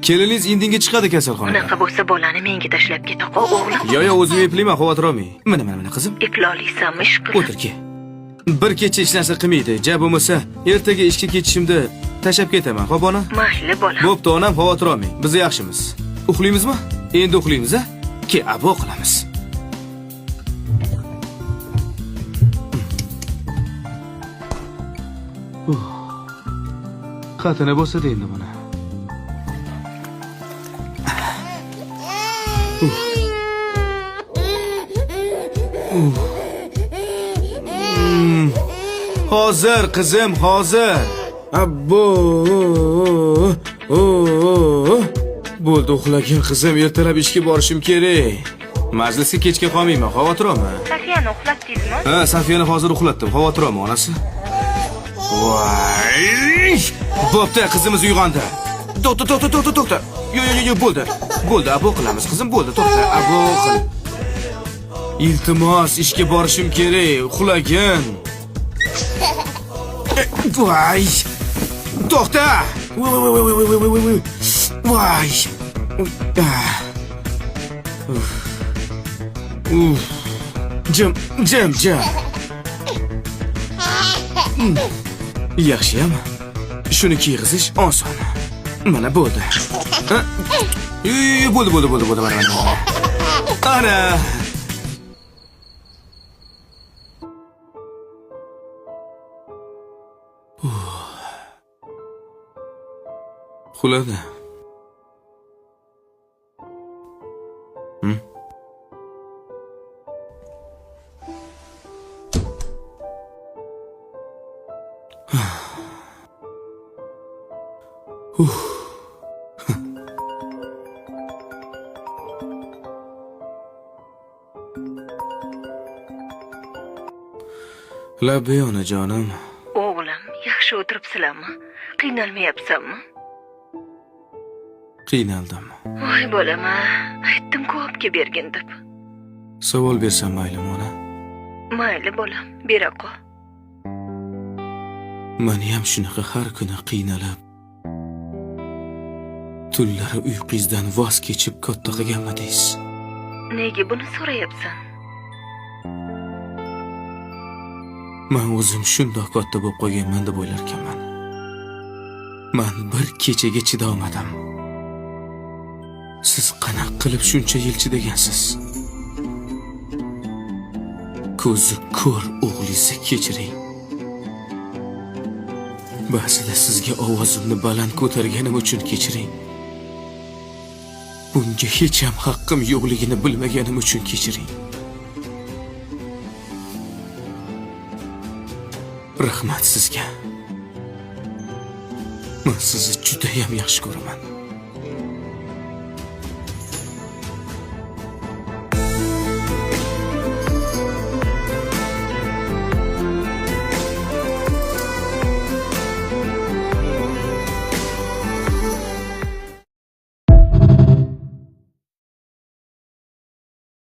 Keliningiz indinga chiqadi kasalxonaga. Unaqa bo'lsa bolani menga tashlab keta qol o'g'lim. Yo, o'zim eplayman, xavotir olmang. Mana qizim. Eploliysanmi ishqil? O'tir ke. Bir kecha hech narsa qilmaydi. Ja bo'lmasa, ertaga ishga ketishimda tashab ketaman, xo'p ona? Mayli bolam. Bo'pti, onam, xavotir olmang. Biz yaxshimiz. Uxlaymizmi? Endi uxlaymiz-a? Ke, abo qilamiz. Qatana bo'lsa-da endi buni. Hozir qizim, hozir. Abbo. Bo'ldi, uxlagin qizim, ertalab ishga borishim kerak. Majlisga kechga qolmayman, xavotir olma. Safiyani uxlatdingizmi? Ha, Safiyani hozir uxlatdim, xavotir olma onasi. Voy! Bo'pti, qizimiz uyg'ondi. To'xta. Yo, bo'ldi. Bo'ldi, abo qilamiz, qizim, bo'ldi, to'xta, abo qil. Iltimos, ishga borishim kerak, uxlagin. Voy! To'xta! Voy! Jim. Yaxshiyam. Shuni kiyg'izish oson. Mana bo'ldi. Bo'ldi. Mana. Ana. Xulada. Labbay onajonim. O'g'lim, yaxshi o'tiribsizlarmi? Qiynalmayapsanmi? Qiynaldim. Voy bolam, aytdim ko'pga bergin deb. Savol bersam maylimi ona? Mayli bolam, bera qol. Meni ham shunaqa har kuni qiynalib, tunlari uyqungizdan voz kechib katta qilganmidingiz? Nega buni so'rayapsan? Men o'zim shundoq katta bo'lib qolganman deb o'ylar ekanman. Men bir kechaga chida olmadim. Siz qanaqa qilib shuncha yil chidagansiz? Ko'zi ko'r o'g'lingizni kechiring. Ba'zida sizga ovozimni baland ko'targanim uchun kechiring. Bunga hech ham haqqim yo'qligini bilmaganim uchun kechiring. Rahmat sizga. Men sizni juda ham yaxshi ko'raman.